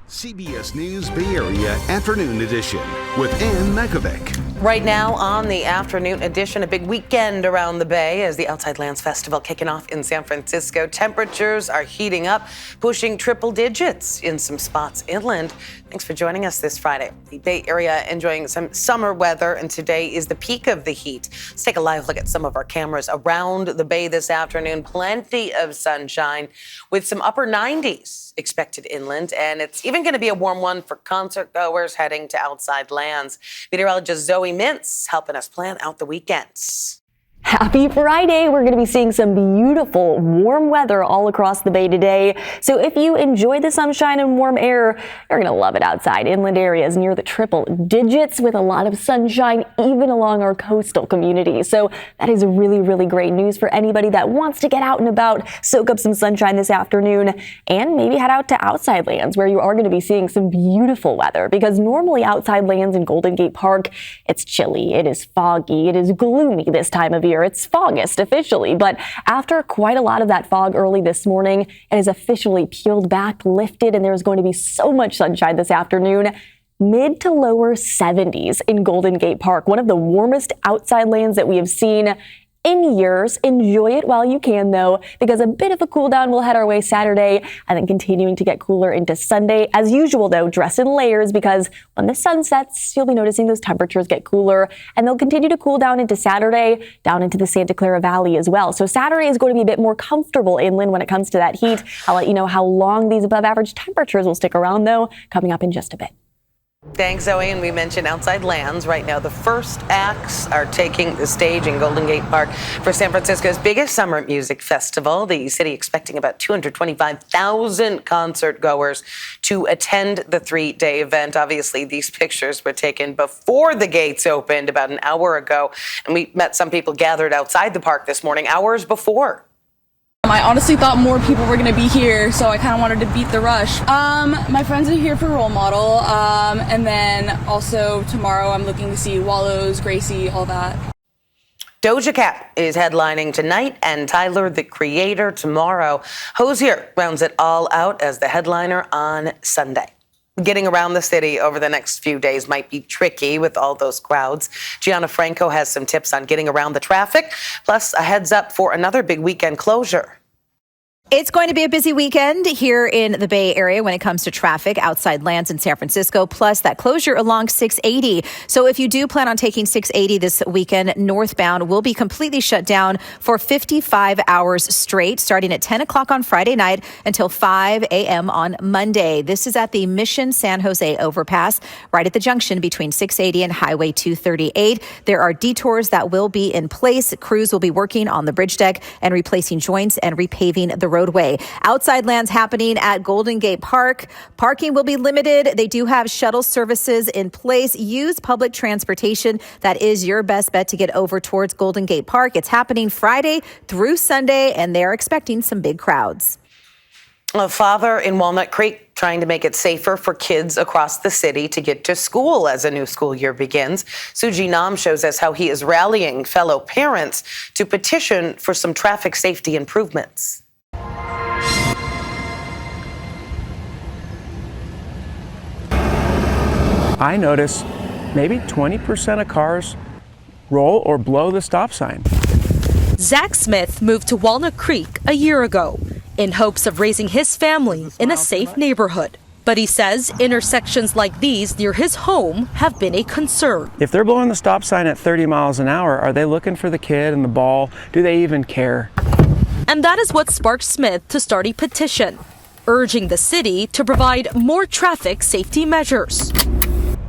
CBS News Bay Area Afternoon Edition with Ann Mekovic. Right now on the afternoon edition, a big weekend around the Bay as the Outside Lands Festival kicking off in San Francisco. Temperatures are heating up, pushing triple digits in some spots inland. Thanks for joining us this Friday. The Bay Area enjoying some summer weather, and today is the peak of the heat. Let's take a live look at some of our cameras around the Bay this afternoon. Plenty of sunshine with some upper 90s expected inland, and it's even going to be a warm one for concert goers heading to Outside Lands. Meteorologist Zoe Mintz helping us plan out the weekends. Happy Friday. We're going to be seeing some beautiful warm weather all across the Bay today. So if you enjoy the sunshine and warm air, you're going to love it outside. Inland areas near the triple digits with a lot of sunshine even along our coastal communities. So that is really, really great news for anybody that wants to get out and about, soak up some sunshine this afternoon, and maybe head out to Outside Lands where you are going to be seeing some beautiful weather, because normally Outside Lands in Golden Gate Park, it's chilly, it is foggy, it is gloomy this time of year. It's Fogust officially, but after quite a lot of that fog early this morning, it is officially peeled back, lifted, and there's going to be so much sunshine this afternoon. Mid to lower 70s in Golden Gate Park, one of the warmest Outside Lands that we have seen in years. Enjoy it while you can, though, because a bit of a cool down will head our way Saturday and then continuing to get cooler into Sunday. As usual, though, dress in layers, because when the sun sets, you'll be noticing those temperatures get cooler, and they'll continue to cool down into Saturday, down into the Santa Clara Valley as well. So Saturday is going to be a bit more comfortable inland when it comes to that heat. I'll let you know how long these above average temperatures will stick around, though, coming up in just a bit. Thanks, Zoe. And we mentioned Outside Lands. Right now, the first acts are taking the stage in Golden Gate Park for San Francisco's biggest summer music festival. The city expecting about 225,000 concert goers to attend the 3-day event. Obviously, these pictures were taken before the gates opened about an hour ago. And we met some people gathered outside the park this morning, hours before. I honestly thought more people were going to be here, so I kind of wanted to beat the rush. My friends are here for Role Model, and then also tomorrow I'm looking to see Wallows, Gracie, all that. Doja Cat is headlining tonight, and Tyler, the Creator, tomorrow. Hozier rounds it all out as the headliner on Sunday. Getting around the city over the next few days might be tricky with all those crowds. Gianna Franco has some tips on getting around the traffic, plus a heads up for another big weekend closure. It's going to be a busy weekend here in the Bay Area when it comes to traffic. Outside Lands in San Francisco, plus that closure along 680. So if you do plan on taking 680 this weekend, northbound will be completely shut down for 55 hours straight, starting at 10 o'clock on Friday night until 5 a.m. on Monday. This is at the Mission San Jose overpass, right at the junction between 680 and Highway 238. There are detours that will be in place. Crews will be working on the bridge deck and replacing joints and repaving the roadway. Outside Lands happening at Golden Gate Park. Parking will be limited. They do have shuttle services in place. Use public transportation. That is your best bet to get over towards Golden Gate Park. It's happening Friday through Sunday, and they're expecting some big crowds. A father in Walnut Creek trying to make it safer for kids across the city to get to school as a new school year begins. Suji Nam shows us how he is rallying fellow parents to petition for some traffic safety improvements. I notice maybe 20% of cars roll or blow the stop sign. Zach Smith moved to Walnut Creek a year ago in hopes of raising his family in a safe neighborhood. But he says intersections like these near his home have been a concern. If they're blowing the stop sign at 30 miles an hour, are they looking for the kid and the ball? Do they even care? And that is what sparked Smith to start a petition, urging the city to provide more traffic safety measures.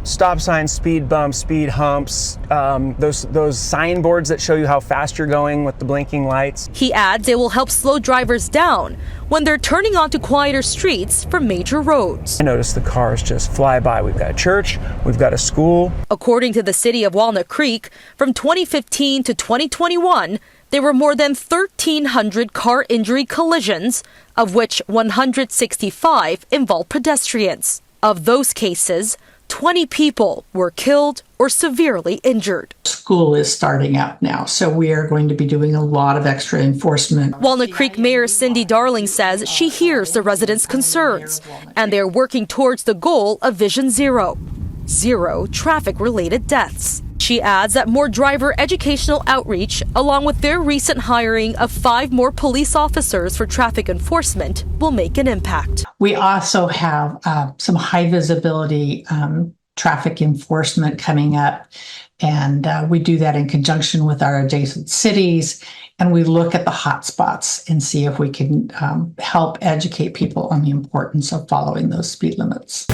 Stop signs, speed bumps, speed humps, those signboards that show you how fast you're going with the blinking lights. He adds it will help slow drivers down when they're turning onto quieter streets from major roads. I notice the cars just fly by. We've got a church, we've got a school. According to the city of Walnut Creek, from 2015 to 2021, there were more than 1,300 car injury collisions, of which 165 involved pedestrians. Of those cases, 20 people were killed or severely injured. School is starting up now, so we are going to be doing a lot of extra enforcement. Walnut Creek Mayor Cindy Darling says she hears the residents' concerns, and they're working towards the goal of Vision Zero traffic-related deaths. She adds that more driver educational outreach, along with their recent hiring of 5 more police officers for traffic enforcement, will make an impact. We also have some high visibility traffic enforcement coming up, and we do that in conjunction with our adjacent cities, and we look at the hot spots and see if we can help educate people on the importance of following those speed limits.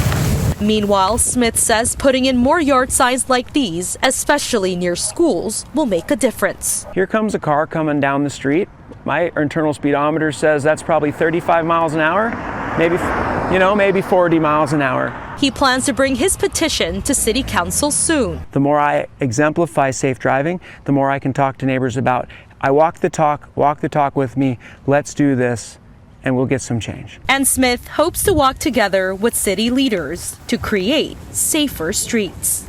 Meanwhile, Smith says putting in more yard signs like these, especially near schools, will make a difference. Here comes a car coming down the street. My internal speedometer says that's probably 35 miles an hour, maybe 40 miles an hour. He plans to bring his petition to City Council soon. The more I exemplify safe driving, the more I can talk to neighbors about, I walk the talk with me, let's do this, and we'll get some change. And Smith hopes to walk together with city leaders to create safer streets.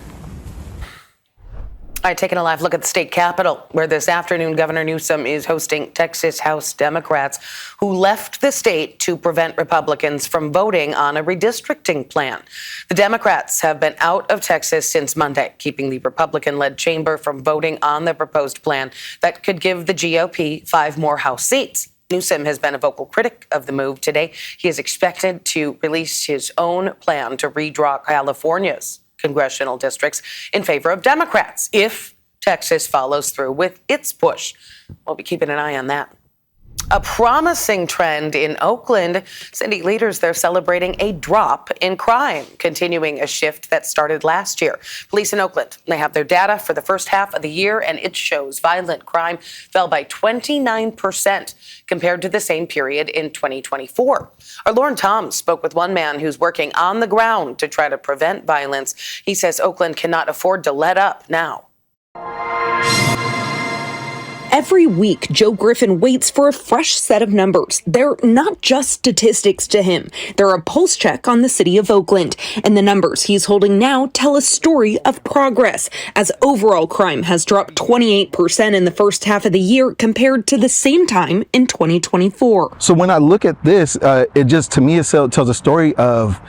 All right, taking a live look at the state capitol, where this afternoon Governor Newsom is hosting Texas House Democrats who left the state to prevent Republicans from voting on a redistricting plan. The Democrats have been out of Texas since Monday, keeping the Republican-led chamber from voting on the proposed plan that could give the GOP 5 more House seats. Newsom has been a vocal critic of the move. Today, he is expected to release his own plan to redraw California's congressional districts in favor of Democrats if Texas follows through with its push. We'll be keeping an eye on that. A promising trend in Oakland. City leaders, they're celebrating a drop in crime, continuing a shift that started last year. Police in Oakland, they have their data for the first half of the year, and it shows violent crime fell by 29% compared to the same period in 2024. Our Lauren Tom spoke with one man who's working on the ground to try to prevent violence. He says Oakland cannot afford to let up now. Every week, Joe Griffin waits for a fresh set of numbers. They're not just statistics to him. They're a pulse check on the city of Oakland. And the numbers he's holding now tell a story of progress, as overall crime has dropped 28% in the first half of the year compared to the same time in 2024. So when I look at this, it just, to me, it tells a story of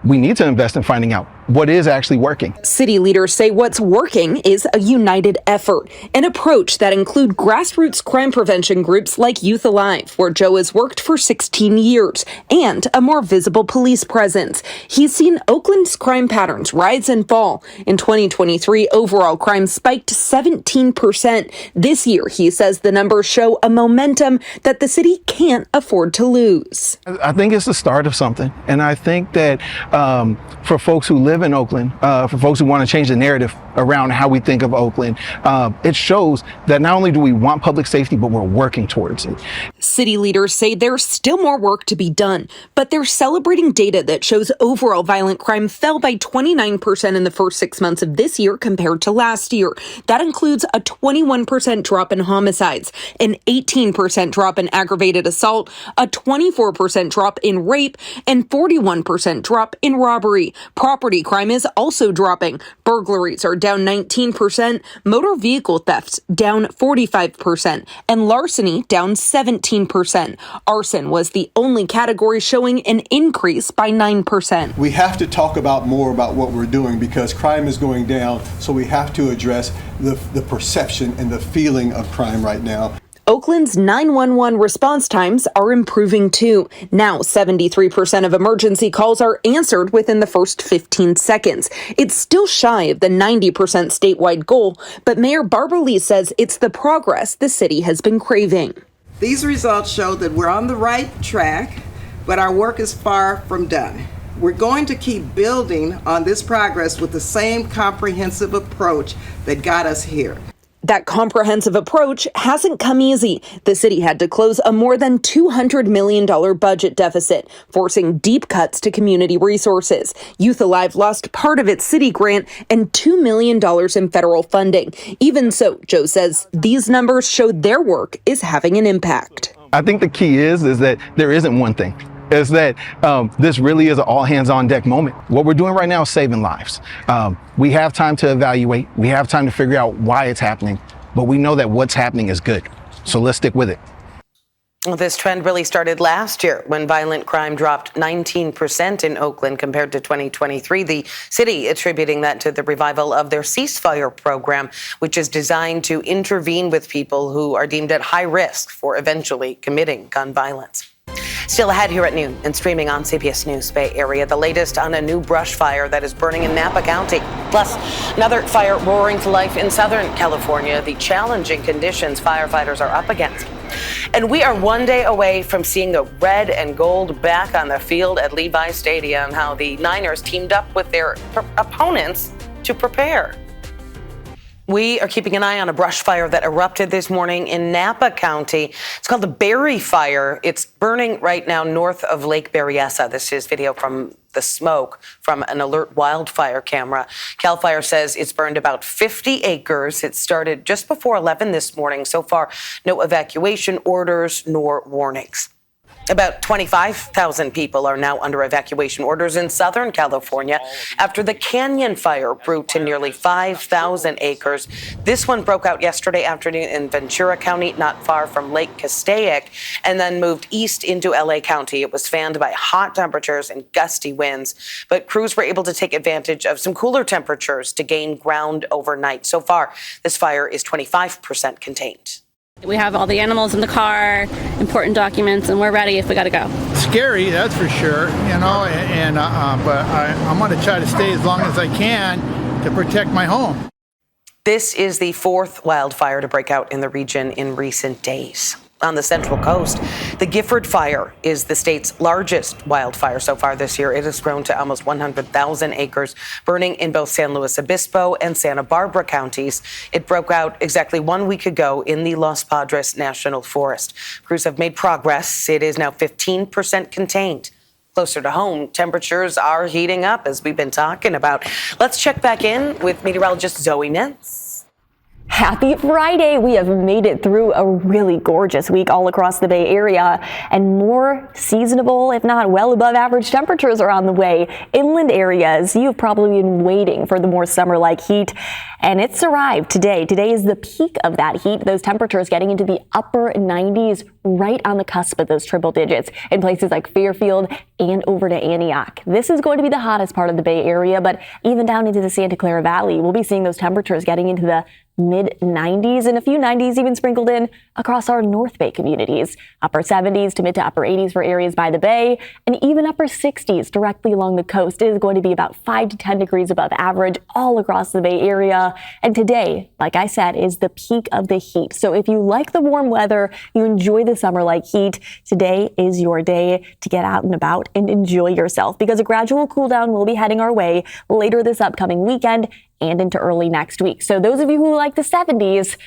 we need to invest in finding out what is actually working. City leaders say what's working is a united effort, an approach that includes grassroots crime prevention groups like Youth Alive, where Joe has worked for 16 years, and a more visible police presence. He's seen Oakland's crime patterns rise and fall. In 2023, overall crime spiked 17%. This year, he says the numbers show a momentum that the city can't afford to lose. I think it's the start of something. And I think that for folks who live in Oakland, for folks who want to change the narrative around how we think of Oakland, it shows that not only do we want public safety, but we're working towards it. City leaders say there's still more work to be done, but they're celebrating data that shows overall violent crime fell by 29% in the first 6 months of this year compared to last year. That includes a 21% drop in homicides, an 18% drop in aggravated assault, a 24% drop in rape, and 41% drop in robbery. Property crime is also dropping. Burglaries are down 19%, motor vehicle thefts down 45%, and larceny down 17%. Arson was the only category showing an increase by 9%. We have to talk more about what we're doing because crime is going down, so we have to address the perception and the feeling of crime right now. Oakland's 911 response times are improving too. Now, 73% of emergency calls are answered within the first 15 seconds. It's still shy of the 90% statewide goal, but Mayor Barbara Lee says it's the progress the city has been craving. These results show that we're on the right track, but our work is far from done. We're going to keep building on this progress with the same comprehensive approach that got us here. That comprehensive approach hasn't come easy. The city had to close a more than $200 million budget deficit, forcing deep cuts to community resources. Youth Alive lost part of its city grant and $2 million in federal funding. Even so, Joe says these numbers show their work is having an impact. I think the key is that there isn't one thing. is that this really is an all hands on deck moment. What we're doing right now is saving lives. We have time to evaluate. We have time to figure out why it's happening, but we know that what's happening is good. So let's stick with it. This trend really started last year when violent crime dropped 19% in Oakland compared to 2023. The city attributing that to the revival of their ceasefire program, which is designed to intervene with people who are deemed at high risk for eventually committing gun violence. Still ahead here at noon and streaming on CBS News Bay Area, the latest on a new brush fire that is burning in Napa County. Plus, another fire roaring to life in Southern California, the challenging conditions firefighters are up against. And we are one day away from seeing the red and gold back on the field at Levi Stadium, how the Niners teamed up with their opponents to prepare. We are keeping an eye on a brush fire that erupted this morning in Napa County. It's called the Berry Fire. It's burning right now north of Lake Berryessa. This is video from the smoke from an alert wildfire camera. CAL FIRE says it's burned about 50 acres. It started just before 11 this morning. So far, no evacuation orders nor warnings. About 25,000 people are now under evacuation orders in Southern California after the Canyon Fire grew to nearly 5,000 acres. This one broke out yesterday afternoon in Ventura County, not far from Lake Castaic, and then moved east into LA County. It was fanned by hot temperatures and gusty winds, but crews were able to take advantage of some cooler temperatures to gain ground overnight. So far, this fire is 25% contained. We have all the animals in the car, important documents, and we're ready if we got to go. Scary, that's for sure, but I'm going to try to stay as long as I can to protect my home. This is the fourth wildfire to break out in the region in recent days. On the Central Coast, the Gifford Fire is the state's largest wildfire so far this year. It has grown to almost 100,000 acres, burning in both San Luis Obispo and Santa Barbara counties. It broke out exactly 1 week ago in the Los Padres National Forest. Crews have made progress. It is now 15% contained. Closer to home, temperatures are heating up, as we've been talking about. Let's check back in with meteorologist Zoe Nentz. Happy Friday! We have made it through a really gorgeous week all across the Bay Area, and more seasonable, if not well above average temperatures are on the way. Inland areas, you've probably been waiting for the more summer-like heat, and it's arrived today. Today is the peak of that heat. Those temperatures getting into the upper 90s, right on the cusp of those triple digits in places like Fairfield and over to Antioch. This is going to be the hottest part of the Bay Area, but even down into the Santa Clara Valley, we'll be seeing those temperatures getting into the mid-90s and a few 90s even sprinkled in across our North Bay communities. Upper 70s to mid to upper 80s for areas by the Bay, and even upper 60s directly along the coast. It is going to be about 5 to 10 degrees above average all across the Bay Area. And today, like I said, is the peak of the heat. So if you like the warm weather, you enjoy the summer-like heat, today is your day to get out and about and enjoy yourself, because a gradual cool down will be heading our way later this upcoming weekend and into early next week. So those of you who like the 70s,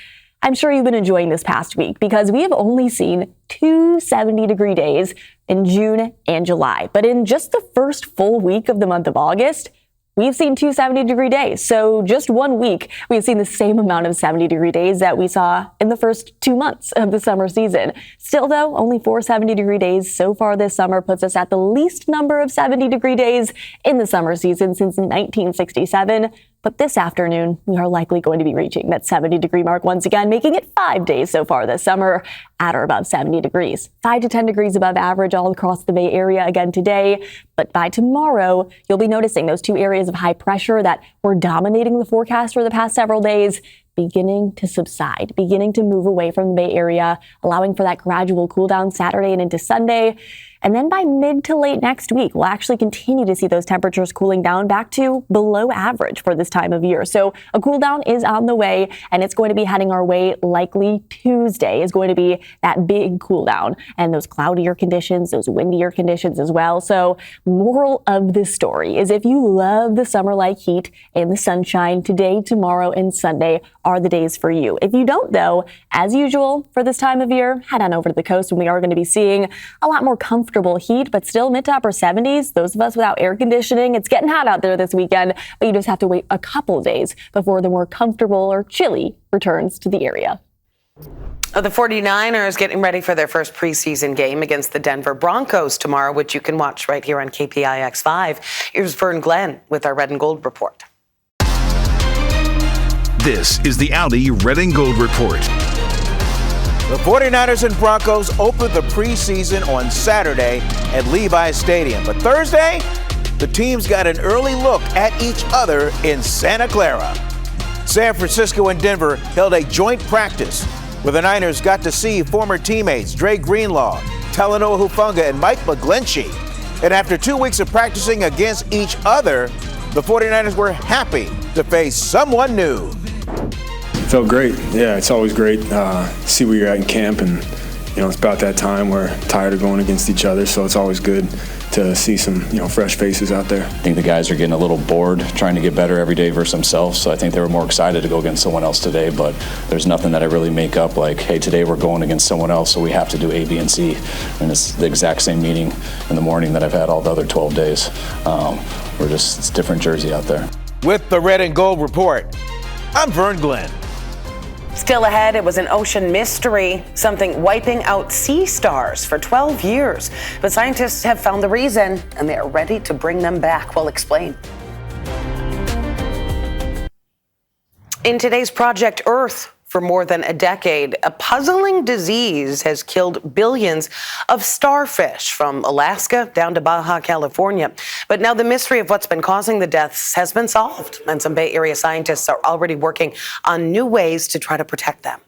I'm sure you've been enjoying this past week, because we have only seen 2 70-degree days in June and July. But in just the first full week of the month of August, we've seen 2 70-degree days. So just 1 week, we've seen the same amount of 70-degree days that we saw in the first 2 months of the summer season. Still, though, only 4 70-degree days so far this summer puts us at the least number of 70-degree days in the summer season since 1967. But this afternoon, we are likely going to be reaching that 70-degree mark once again, making it 5 days so far this summer at or above 70 degrees. 5 to 10 degrees above average all across the Bay Area again today. But by tomorrow, you'll be noticing those 2 areas of high pressure that were dominating the forecast for the past several days beginning to subside, beginning to move away from the Bay Area, allowing for that gradual cool down Saturday and into Sunday. And then by mid to late next week, we'll actually continue to see those temperatures cooling down back to below average for this time of year. So a cool down is on the way, and it's going to be heading our way. Likely Tuesday is going to be that big cool down, and those cloudier conditions, those windier conditions as well. So moral of this story is, if you love the summer-like heat and the sunshine, today, tomorrow, and Sunday are the days for you. If you don't, though, as usual for this time of year, head on over to the coast, and we are going to be seeing a lot more comfortable heat, but still mid to upper 70s. Those of us without air conditioning, it's getting hot out there this weekend, but you just have to wait a couple days before the more comfortable or chilly returns to the area. The 49ers getting ready for their first preseason game against the Denver Broncos tomorrow, which you can watch right here on KPIX5. Here's Vern Glenn with our Red and Gold report. This is the Audi Red and Gold report. The 49ers and Broncos opened the preseason on Saturday at Levi's Stadium. But Thursday, the teams got an early look at each other in Santa Clara. San Francisco and Denver held a joint practice where the Niners got to see former teammates Dre Greenlaw, Talanoa Hufanga, and Mike McGlinchey. And after 2 weeks of practicing against each other, the 49ers were happy to face someone new. Felt great. Yeah, it's always great to see where you're at in camp, and it's about that time. We're tired of going against each other, so it's always good to see some fresh faces out there. I think the guys are getting a little bored trying to get better every day versus themselves, so I think they were more excited to go against someone else today, but there's nothing that I really make up like, hey, today we're going against someone else, so we have to do A, B, and C. And it's the exact same meeting in the morning that I've had all the other 12 days. It's a different jersey out there. With the Red and Gold report, I'm Vern Glenn. Still ahead, it was an ocean mystery, something wiping out sea stars for 12 years. But scientists have found the reason, and they are ready to bring them back. We'll explain. In today's Project Earth, for more than a decade, a puzzling disease has killed billions of starfish from Alaska down to Baja California. But now the mystery of what's been causing the deaths has been solved, and some Bay Area scientists are already working on new ways to try to protect them.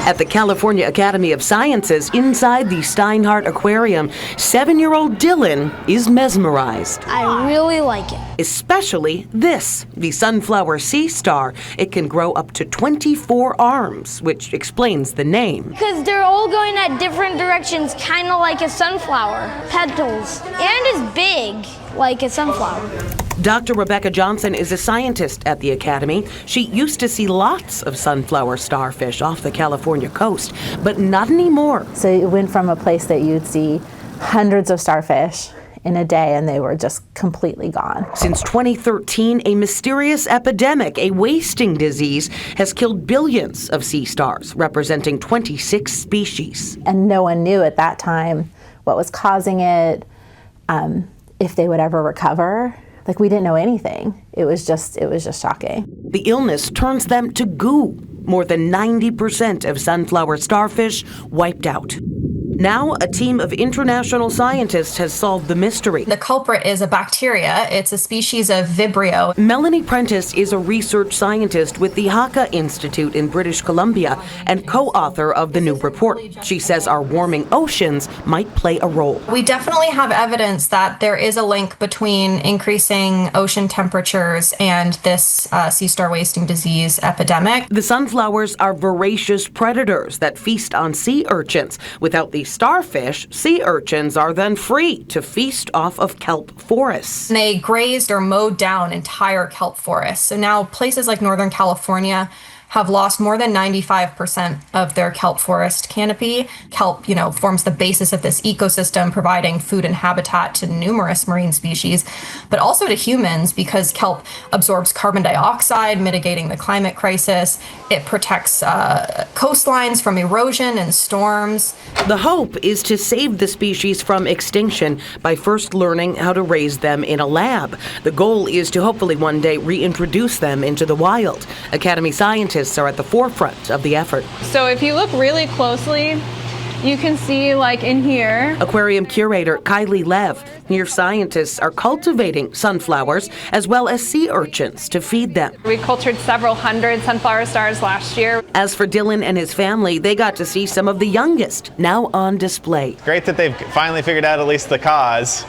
At the California Academy of Sciences, inside the Steinhardt Aquarium, 7-year-old Dylan is mesmerized. I really like it. Especially this, the sunflower sea star. It can grow up to 24 arms, which explains the name. Because they're all going at different directions, kind of like a sunflower. Petals. And is big, like a sunflower. Dr. Rebecca Johnson is a scientist at the Academy. She used to see lots of sunflower starfish off the California coast, but not anymore. So it went from a place that you'd see hundreds of starfish in a day, and they were just completely gone. Since 2013, a mysterious epidemic, a wasting disease, has killed billions of sea stars, representing 26 species. And no one knew at that time what was causing it, if they would ever recover. Like, we didn't know anything. It was just shocking. The illness turns them to goo. More than 90% of sunflower starfish wiped out. Now, a team of international scientists has solved the mystery. The culprit is a bacteria. It's a species of Vibrio. Melanie Prentice is a research scientist with the Haka Institute in British Columbia and co-author of the new report. She says our warming oceans might play a role. We definitely have evidence that there is a link between increasing ocean temperatures and this sea star wasting disease epidemic. The sunflowers are voracious predators that feast on sea urchins. Without these starfish, sea urchins are then free to feast off of kelp forests. They grazed or mowed down entire kelp forests. So now places like Northern California have lost more than 95% of their kelp forest canopy. Kelp, forms the basis of this ecosystem, providing food and habitat to numerous marine species, but also to humans because kelp absorbs carbon dioxide, mitigating the climate crisis. It protects coastlines from erosion and storms. The hope is to save the species from extinction by first learning how to raise them in a lab. The goal is to hopefully one day reintroduce them into the wild. Academy scientists are at the forefront of the effort. So if you look really closely, you can see, like in here. Aquarium curator Kylie Lev. Here scientists are cultivating sunflowers as well as sea urchins to feed them. We cultured several hundred sunflower stars last year. As for Dylan and his family, they got to see some of the youngest now on display. Great that they've finally figured out at least the cause.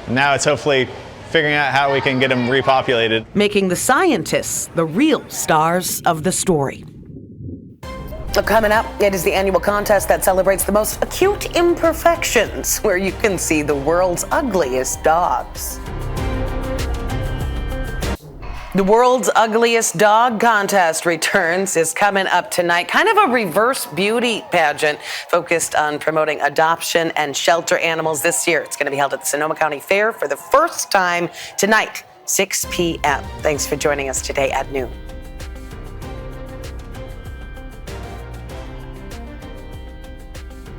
Now it's hopefully figuring out how we can get them repopulated. Making the scientists the real stars of the story. Coming up, it is the annual contest that celebrates the most acute imperfections, where you can see the world's ugliest dogs. The world's ugliest dog contest returns is coming up tonight. Kind of a reverse beauty pageant focused on promoting adoption and shelter animals this year. It's going to be held at the Sonoma County Fair for the first time tonight, 6 p.m. Thanks for joining us today at noon.